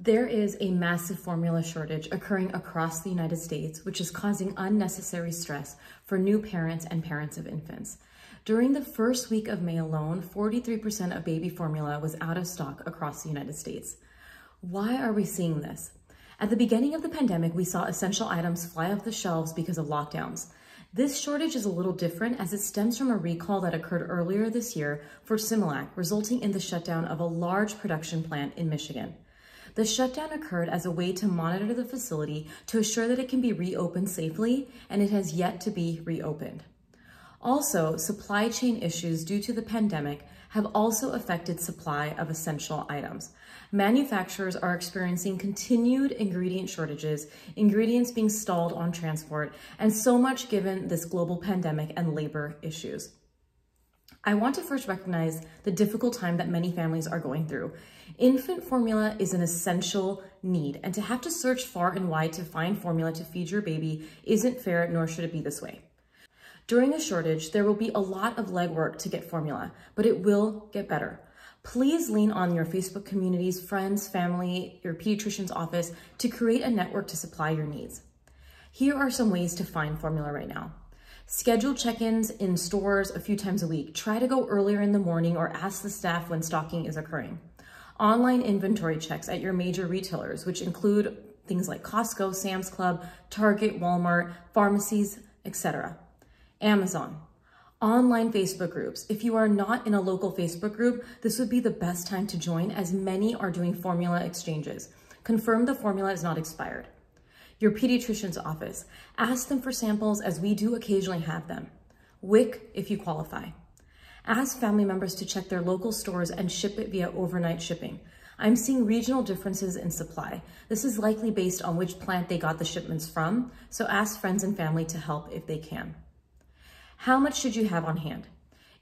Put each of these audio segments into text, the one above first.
There is a massive formula shortage occurring across the United States, which is causing unnecessary stress for new parents and parents of infants. During the first week of May alone, 43% of baby formula was out of stock across the United States. Why are we seeing this? At the beginning of the pandemic, we saw essential items fly off the shelves because of lockdowns. This shortage is a little different as it stems from a recall that occurred earlier this year for Similac, resulting in the shutdown of a large production plant in Michigan. The shutdown occurred as a way to monitor the facility to assure that it can be reopened safely, and it has yet to be reopened. Also, supply chain issues due to the pandemic have also affected supply of essential items. Manufacturers are experiencing continued ingredient shortages, ingredients being stalled on transport, and so much given this global pandemic and labor issues. I want to first recognize the difficult time that many families are going through. Infant formula is an essential need, and to have to search far and wide to find formula to feed your baby isn't fair, nor should it be this way. During a shortage, there will be a lot of legwork to get formula, but it will get better. Please lean on your Facebook communities, friends, family, your pediatrician's office to create a network to supply your needs. Here are some ways to find formula right now. Schedule check-ins in stores a few times a week. Try to go earlier in the morning or ask the staff when stocking is occurring. Online inventory checks at your major retailers, which include things like Costco, Sam's Club, Target, Walmart, pharmacies, etc. Amazon. Online Facebook groups. If you are not in a local Facebook group, this would be the best time to join as many are doing formula exchanges. Confirm the formula is not expired. Your pediatrician's office. Ask them for samples as we do occasionally have them. WIC if you qualify. Ask family members to check their local stores and ship it via overnight shipping. I'm seeing regional differences in supply. This is likely based on which plant they got the shipments from, so ask friends and family to help if they can. How much should you have on hand?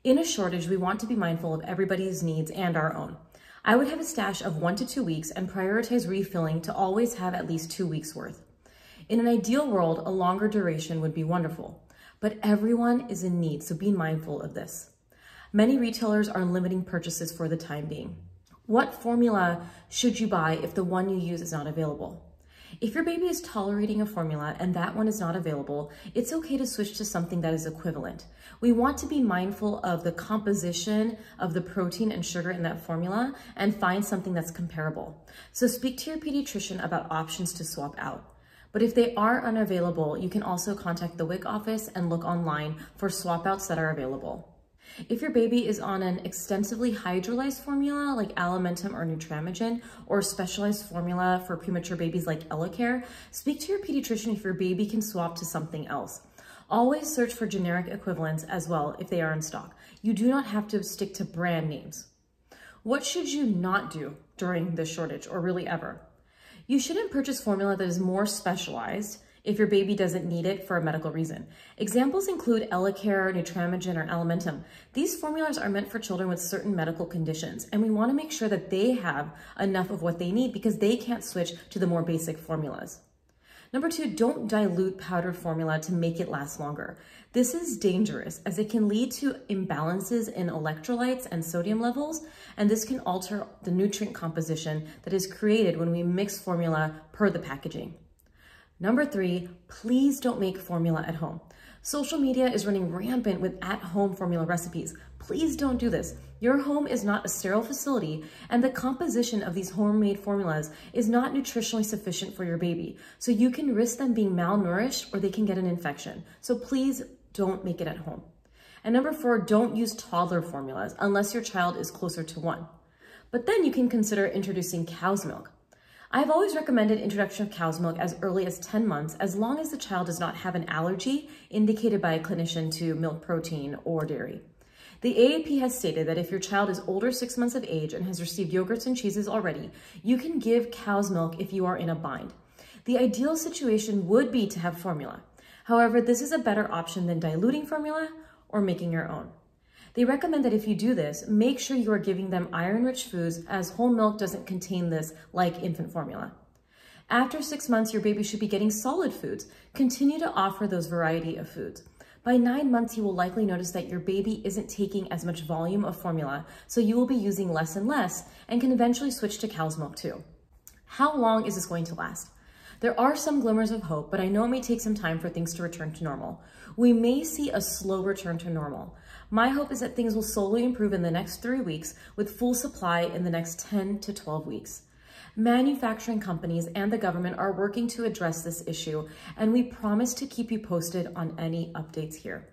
In a shortage, we want to be mindful of everybody's needs and our own. I would have a stash of 1 to 2 weeks and prioritize refilling to always have at least 2 weeks worth. In an ideal world, a longer duration would be wonderful, but everyone is in need, so be mindful of this. Many retailers are limiting purchases for the time being. What formula should you buy if the one you use is not available? If your baby is tolerating a formula and that one is not available, it's okay to switch to something that is equivalent. We want to be mindful of the composition of the protein and sugar in that formula and find something that's comparable. So speak to your pediatrician about options to swap out. But if they are unavailable, you can also contact the WIC office and look online for swap outs that are available. If your baby is on an extensively hydrolyzed formula like Alimentum or Nutramigen, or specialized formula for premature babies like EleCare, speak to your pediatrician if your baby can swap to something else. Always search for generic equivalents as well if they are in stock. You do not have to stick to brand names. What should you not do during this shortage, or really ever? You shouldn't purchase formula that is more specialized if your baby doesn't need it for a medical reason. Examples include EleCare, Nutramigen, or Alimentum. These formulas are meant for children with certain medical conditions, and we want to make sure that they have enough of what they need because they can't switch to the more basic formulas. Number 2, don't dilute powdered formula to make it last longer. This is dangerous as it can lead to imbalances in electrolytes and sodium levels, and this can alter the nutrient composition that is created when we mix formula per the packaging. Number 3, please don't make formula at home. Social media is running rampant with at-home formula recipes. Please don't do this. Your home is not a sterile facility, and the composition of these homemade formulas is not nutritionally sufficient for your baby. So you can risk them being malnourished or they can get an infection. So please don't make it at home. And number 4, don't use toddler formulas unless your child is closer to 1. But then you can consider introducing cow's milk. I've always recommended introduction of cow's milk as early as 10 months, as long as the child does not have an allergy indicated by a clinician to milk protein or dairy. The AAP has stated that if your child is older 6 months of age and has received yogurts and cheeses already, you can give cow's milk if you are in a bind. The ideal situation would be to have formula. However, this is a better option than diluting formula or making your own. They recommend that if you do this, make sure you are giving them iron-rich foods, as whole milk doesn't contain this like infant formula. After 6 months, your baby should be getting solid foods. Continue to offer those variety of foods. By 9 months, you will likely notice that your baby isn't taking as much volume of formula, so you will be using less and less and can eventually switch to cow's milk too. How long is this going to last? There are some glimmers of hope, but I know it may take some time for things to return to normal. We may see a slow return to normal. My hope is that things will slowly improve in the next 3 weeks with full supply in the next 10 to 12 weeks. Manufacturing companies and the government are working to address this issue, and we promise to keep you posted on any updates here.